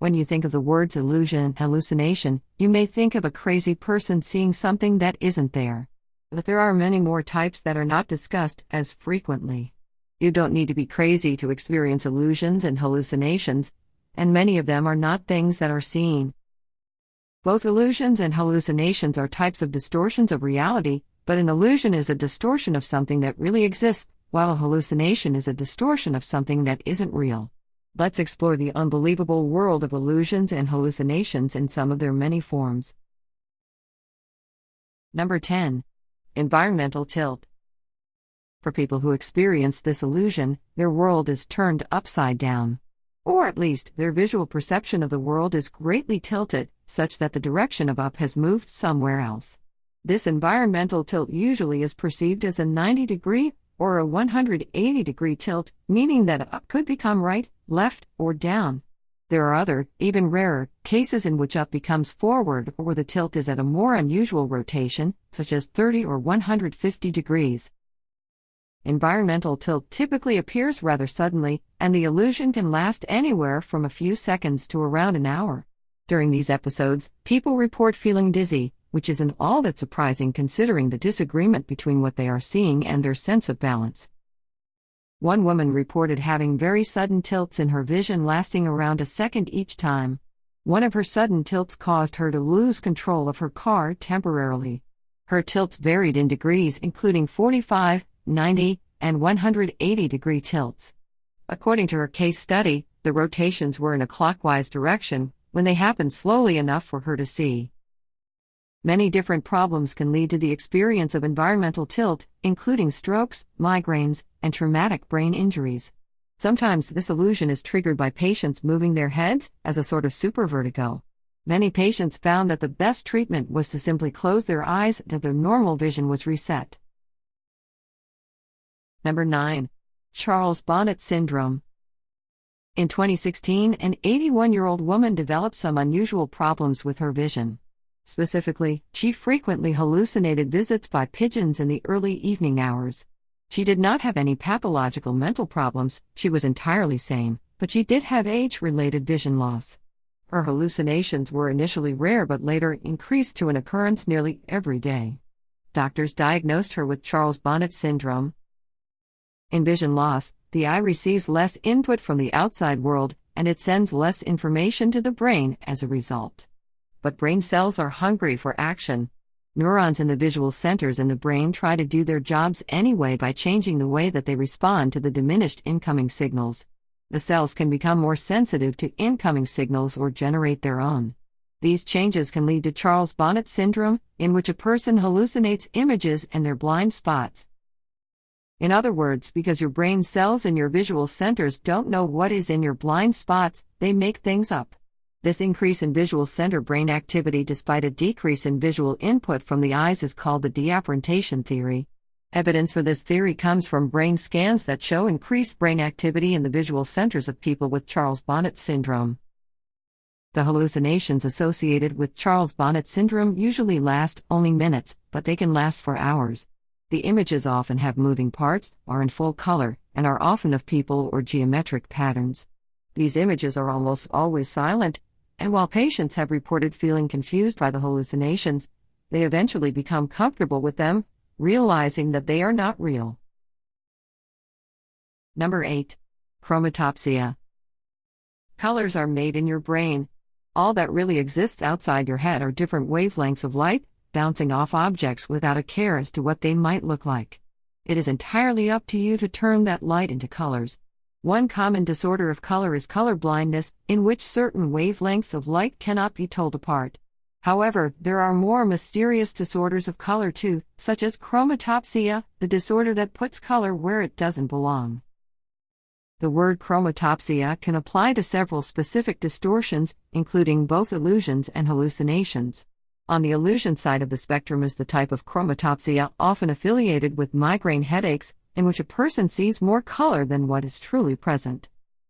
When you think of the words illusion and hallucination, you may think of a crazy person seeing something that isn't there. But there are many more types that are not discussed as frequently. You don't need to be crazy to experience illusions and hallucinations, and many of them are not things that are seen. Both illusions and hallucinations are types of distortions of reality, but an illusion is a distortion of something that really exists, while a hallucination is a distortion of something that isn't real. Let's explore the unbelievable world of illusions and hallucinations in some of their many forms. Number 10. Environmental tilt. For people who experience this illusion, their world is turned upside down. Or at least, their visual perception of the world is greatly tilted, such that the direction of up has moved somewhere else. This environmental tilt usually is perceived as a 90-degree or a 180-degree tilt, meaning that up could become right, left, or down. There are other, even rarer, cases in which up becomes forward or the tilt is at a more unusual rotation, such as 30 or 150 degrees. Environmental tilt typically appears rather suddenly, and the illusion can last anywhere from a few seconds to around an hour. During these episodes, people report feeling dizzy, which isn't all that surprising considering the disagreement between what they are seeing and their sense of balance. One woman reported having very sudden tilts in her vision lasting around a second each time. One of her sudden tilts caused her to lose control of her car temporarily. Her tilts varied in degrees, including 45, 90, and 180-degree tilts. According to her case study, the rotations were in a clockwise direction when they happened slowly enough for her to see. Many different problems can lead to the experience of environmental tilt, including strokes, migraines, and traumatic brain injuries. Sometimes this illusion is triggered by patients moving their heads as a sort of supervertigo. Many patients found that the best treatment was to simply close their eyes until their normal vision was reset. Number 9. Charles Bonnet syndrome. In 2016, an 81-year-old woman developed some unusual problems with her vision. Specifically, she frequently hallucinated visits by pigeons in the early evening hours. She did not have any pathological mental problems, she was entirely sane, but she did have age-related vision loss. Her hallucinations were initially rare but later increased to an occurrence nearly every day. Doctors diagnosed her with Charles Bonnet syndrome. In vision loss, the eye receives less input from the outside world, and it sends less information to the brain as a result. But brain cells are hungry for action. Neurons in the visual centers in the brain try to do their jobs anyway by changing the way that they respond to the diminished incoming signals. The cells can become more sensitive to incoming signals or generate their own. These changes can lead to Charles Bonnet syndrome, in which a person hallucinates images in their blind spots. In other words, because your brain cells in your visual centers don't know what is in your blind spots, they make things up. This increase in visual center brain activity despite a decrease in visual input from the eyes is called the deafferentation theory. Evidence for this theory comes from brain scans that show increased brain activity in the visual centers of people with Charles Bonnet syndrome. The hallucinations associated with Charles Bonnet syndrome usually last only minutes, but they can last for hours. The images often have moving parts, are in full color, and are often of people or geometric patterns. These images are almost always silent, and while patients have reported feeling confused by the hallucinations, they eventually become comfortable with them, realizing that they are not real. Number 8. Chromatopsia. Colors are made in your brain. All that really exists outside your head are different wavelengths of light, bouncing off objects without a care as to what they might look like. It is entirely up to you to turn that light into colors. One common disorder of color is color blindness, in which certain wavelengths of light cannot be told apart. However, there are more mysterious disorders of color too, such as chromatopsia, the disorder that puts color where it doesn't belong. The word chromatopsia can apply to several specific distortions, including both illusions and hallucinations. On the illusion side of the spectrum is the type of chromatopsia often affiliated with migraine headaches, in which a person sees more color than what is truly present.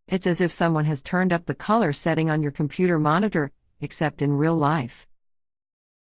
It's as if someone has turned up the color setting on your computer monitor, except in real life.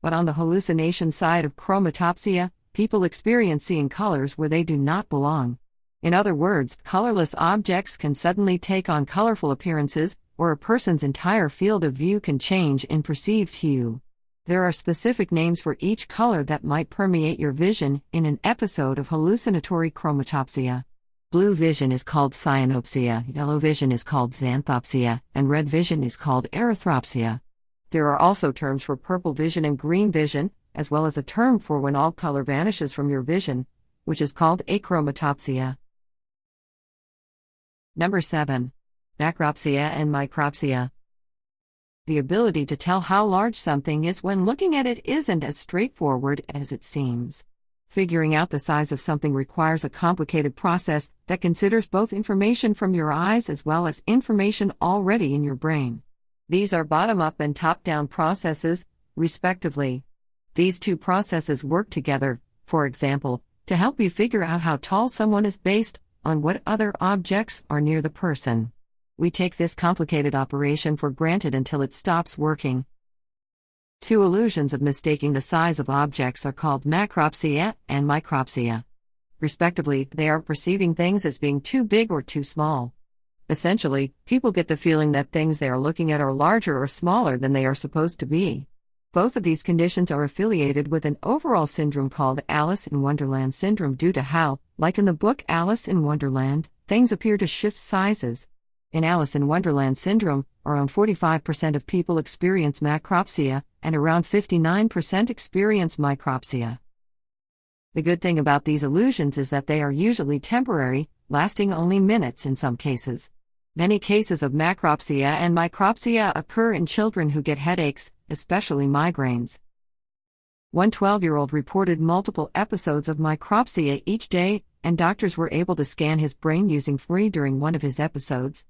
But on the hallucination side of chromatopsia, people experience seeing colors where they do not belong. In other words, colorless objects can suddenly take on colorful appearances, or a person's entire field of view can change in perceived hue. There are specific names for each color that might permeate your vision in an episode of hallucinatory chromatopsia. Blue vision is called cyanopsia, yellow vision is called xanthopsia, and red vision is called erythropsia. There are also terms for purple vision and green vision, as well as a term for when all color vanishes from your vision, which is called achromatopsia. Number 7. MakarovSIA and MycropSIA. The ability to tell how large something is when looking at it isn't as straightforward as it seems. Figuring out the size of something requires a complicated process that considers both information from your eyes as well as information already in your brain. These are bottom-up and top-down processes, respectively. These two processes work together, for example, to help you figure out how tall someone is based on what other objects are near the person. We take this complicated operation for granted until it stops working. Two illusions of mistaking the size of objects are called MakarovSIA and MycropSIA. Respectively, they are perceiving things as being too big or too small. Essentially, people get the feeling that things they are looking at are larger or smaller than they are supposed to be. Both of these conditions are affiliated with an overall syndrome called Alice in Wonderland syndrome due to how, like in the book Alice in Wonderland, things appear to shift sizes. In Alice in Wonderland syndrome, around 45% of people experience MakarovSIA, and around 59% experience MycropSIA. The good thing about these illusions is that they are usually temporary, lasting only minutes in some cases. Many cases of MakarovSIA and MycropSIA occur in children who get headaches, especially migraines. One 12-year-old reported multiple episodes of MycropSIA each day, and doctors were able to scan his brain using FMRI during one of his episodes.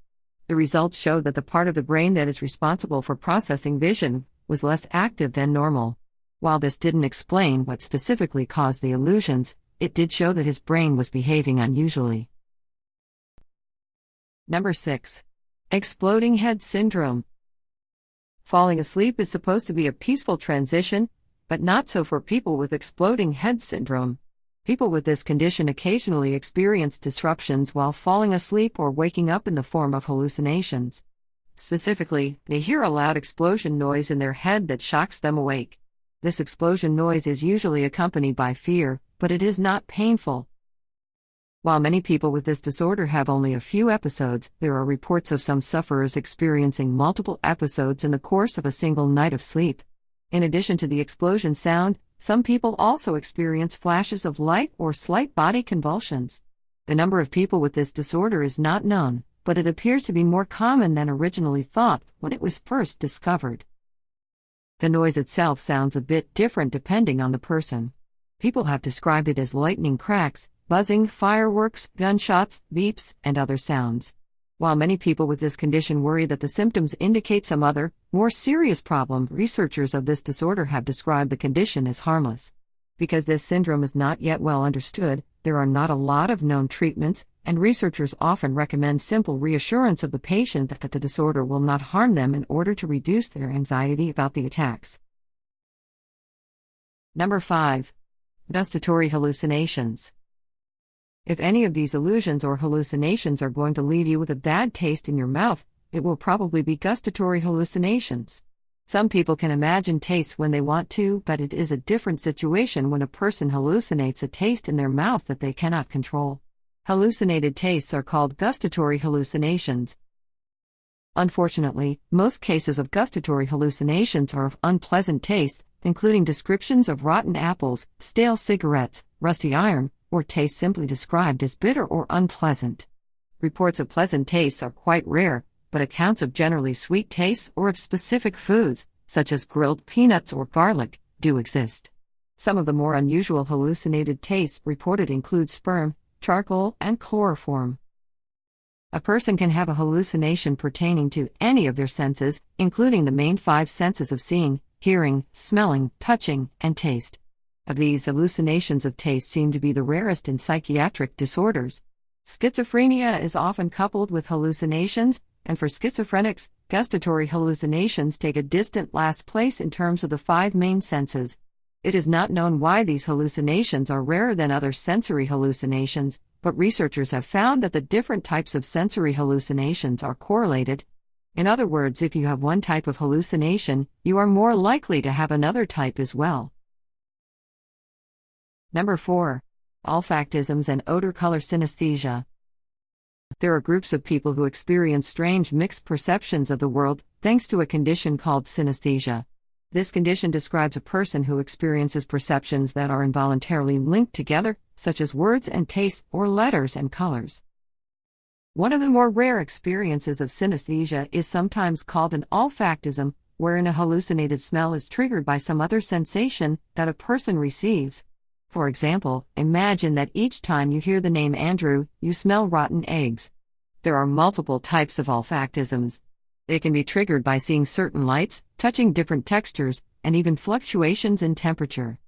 The results showed that the part of the brain that is responsible for processing vision was less active than normal. While this didn't explain what specifically caused the illusions, it did show that his brain was behaving unusually. Number 6. Exploding head syndrome. Falling asleep is supposed to be a peaceful transition, but not so for people with exploding head syndrome. People with this condition occasionally experience disruptions while falling asleep or waking up in the form of hallucinations. Specifically, they hear a loud explosion noise in their head that shocks them awake. This explosion noise is usually accompanied by fear, but it is not painful. While many people with this disorder have only a few episodes, there are reports of some sufferers experiencing multiple episodes in the course of a single night of sleep. In addition to the explosion sound, some people also experience flashes of light or slight body convulsions. The number of people with this disorder is not known, but it appears to be more common than originally thought when it was first discovered. The noise itself sounds a bit different depending on the person. People have described it as lightning cracks, buzzing, fireworks, gunshots, beeps, and other sounds. While many people with this condition worry that the symptoms indicate some other, more serious problem, researchers of this disorder have described the condition as harmless. Because this syndrome is not yet well understood, there are not a lot of known treatments, and researchers often recommend simple reassurance of the patient that the disorder will not harm them in order to reduce their anxiety about the attacks. Number 5. Gustatory hallucinations. If any of these illusions or hallucinations are going to leave you with a bad taste in your mouth, it will probably be gustatory hallucinations. Some people can imagine tastes when they want to, but it is a different situation when a person hallucinates a taste in their mouth that they cannot control. Hallucinated tastes are called gustatory hallucinations. Unfortunately, most cases of gustatory hallucinations are of unpleasant taste, including descriptions of rotten apples, stale cigarettes, rusty iron, or taste simply described as bitter or unpleasant. Reports of pleasant tastes are quite rare, but accounts of generally sweet tastes or of specific foods, such as grilled peanuts or garlic, do exist. Some of the more unusual hallucinated tastes reported include sperm, charcoal, and chloroform. A person can have a hallucination pertaining to any of their senses, including the main 5 senses of seeing, hearing, smelling, touching, and taste. Of these, hallucinations of taste seem to be the rarest in psychiatric disorders. Schizophrenia is often coupled with hallucinations, and for schizophrenics, gustatory hallucinations take a distant last place in terms of the 5 main senses. It is not known why these hallucinations are rarer than other sensory hallucinations, but researchers have found that the different types of sensory hallucinations are correlated. In other words, if you have one type of hallucination, you are more likely to have another type as well. Number 4. Olfactisms and odor color synesthesia. There are groups of people who experience strange mixed perceptions of the world thanks to a condition called synesthesia. This condition describes a person who experiences perceptions that are involuntarily linked together, such as words and tastes or letters and colors. One of the more rare experiences of synesthesia is sometimes called an olfactism, wherein a hallucinated smell is triggered by some other sensation that a person receives. For example, imagine that each time you hear the name Andrew, you smell rotten eggs. There are multiple types of olfactisms. They can be triggered by seeing certain lights, touching different textures, and even fluctuations in temperature.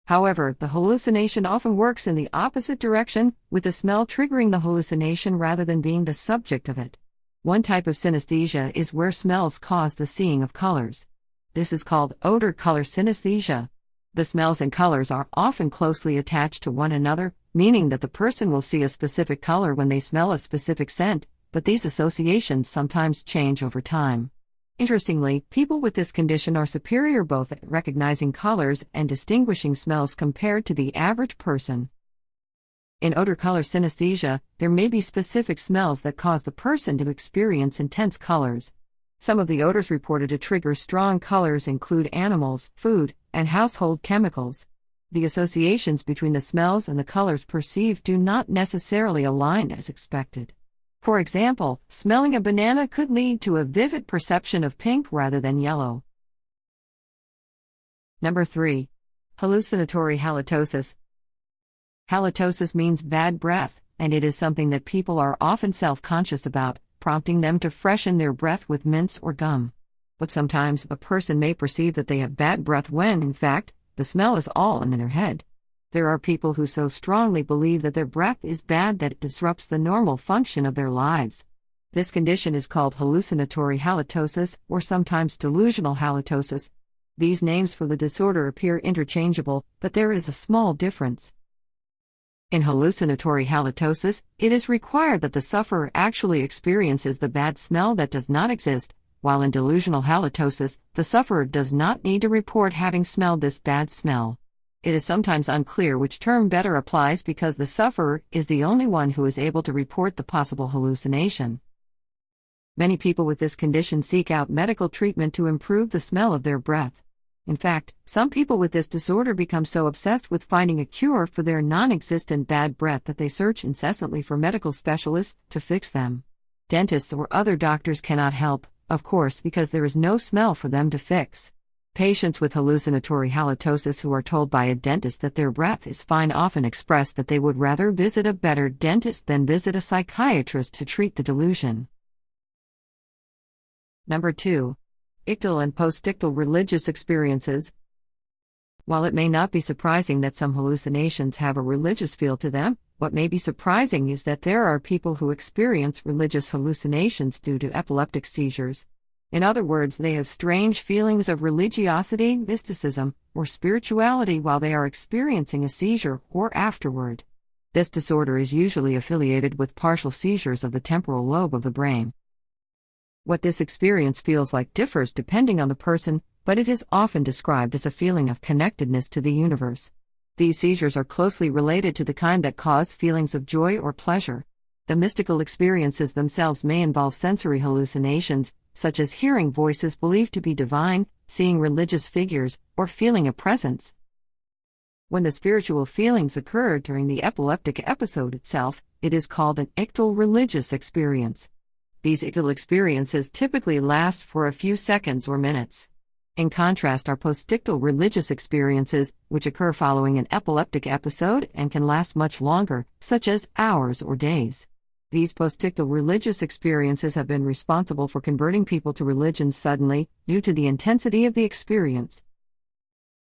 However, the hallucination often works in the opposite direction, with the smell triggering the hallucination rather than being the subject of it. One type of synesthesia is where smells cause the seeing of colors. This is called odor color synesthesia. The smells and colors are often closely attached to one another, meaning that the person will see a specific color when they smell a specific scent, but these associations sometimes change over time. Interestingly, people with this condition are superior both at recognizing colors and distinguishing smells compared to the average person. In odor color synesthesia, there may be specific smells that cause the person to experience intense colors. Some of the odors reported to trigger strong colors include animals, food, and household chemicals. The associations between the smells and the colors perceived do not necessarily align as expected. For example, smelling a banana could lead to a vivid perception of pink rather than yellow. Number 3. Hallucinatory halitosis. Halitosis means bad breath, and it is something that people are often self-conscious about, prompting them to freshen their breath with mints or gum. But sometimes a person may perceive that they have bad breath when, in fact, the smell is all in their head. There are people who so strongly believe that their breath is bad that it disrupts the normal function of their lives. This condition is called hallucinatory halitosis or sometimes delusional halitosis. These names for the disorder appear interchangeable, but there is a small difference. In hallucinatory halitosis, it is required that the sufferer actually experiences the bad smell that does not exist, while in delusional halitosis, the sufferer does not need to report having smelled this bad smell. It is sometimes unclear which term better applies because the sufferer is the only one who is able to report the possible hallucination. Many people with this condition seek out medical treatment to improve the smell of their breath. In fact, some people with this disorder become so obsessed with finding a cure for their non-existent bad breath that they search incessantly for medical specialists to fix them. Dentists or other doctors cannot help, of course, because there is no smell for them to fix. Patients with hallucinatory halitosis who are told by a dentist that their breath is fine often express that they would rather visit a better dentist than visit a psychiatrist to treat the delusion. Number 2. Ictal and postictal religious experiences. While it may not be surprising that some hallucinations have a religious feel to them, what may be surprising is that there are people who experience religious hallucinations due to epileptic seizures. In other words, they have strange feelings of religiosity, mysticism, or spirituality while they are experiencing a seizure or afterward. This disorder is usually affiliated with partial seizures of the temporal lobe of the brain. What this experience feels like differs depending on the person, but it is often described as a feeling of connectedness to the universe. These seizures are closely related to the kind that cause feelings of joy or pleasure. The mystical experiences themselves may involve sensory hallucinations, such as hearing voices believed to be divine, seeing religious figures, or feeling a presence. When the spiritual feelings occur during the epileptic episode itself, it is called an ictal religious experience. These ictal experiences typically last for a few seconds or minutes. In contrast are postictal religious experiences, which occur following an epileptic episode and can last much longer, such as hours or days. These postictal religious experiences have been responsible for converting people to religion suddenly, due to the intensity of the experience.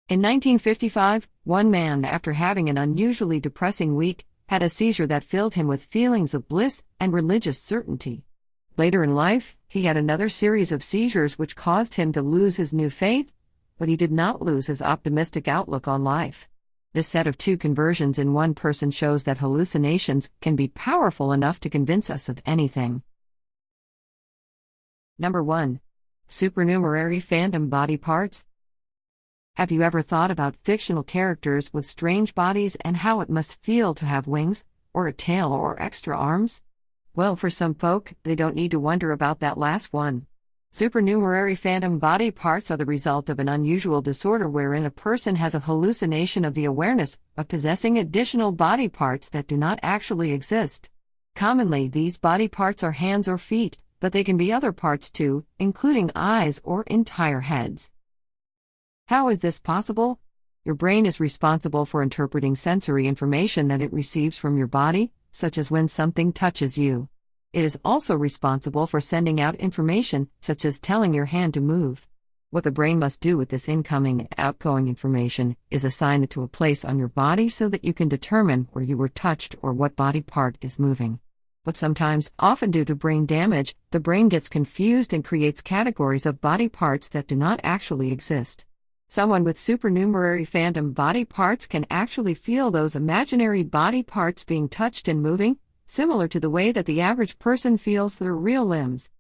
In 1955, one man, after having an unusually depressing week, had a seizure that filled him with feelings of bliss and religious certainty. Later in life, he had another series of seizures which caused him to lose his new faith, but he did not lose his optimistic outlook on life. This set of two conversions in one person shows that hallucinations can be powerful enough to convince us of anything. Number 1. Supernumerary phantom body parts. Have you ever thought about fictional characters with strange bodies and how it must feel to have wings, or a tail, or extra arms? Well, for some folk, they don't need to wonder about that last one. Supernumerary phantom body parts are the result of an unusual disorder wherein a person has a hallucination of the awareness of possessing additional body parts that do not actually exist. Commonly, these body parts are hands or feet, but they can be other parts too, including eyes or entire heads. How is this possible? Your brain is responsible for interpreting sensory information that it receives from your body, such as when something touches you. It is also responsible for sending out information, such as telling your hand to move. What the brain must do with this incoming and outgoing information is assign it to a place on your body so that you can determine where you were touched or what body part is moving. But sometimes, often due to brain damage, the brain gets confused and creates categories of body parts that do not actually exist. Someone with supernumerary phantom body parts can actually feel those imaginary body parts being touched and moving, similar to the way that the average person feels their real limbs.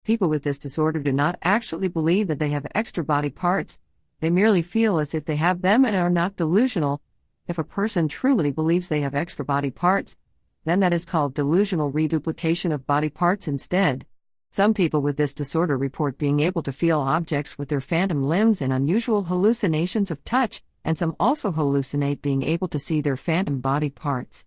People with this disorder do not actually believe that they have extra body parts. They merely feel as if they have them and are not delusional. If a person truly believes they have extra body parts, then that is called delusional reduplication of body parts instead. Some people with this disorder report being able to feel objects with their phantom limbs and unusual hallucinations of touch, and some also hallucinate being able to see their phantom body parts.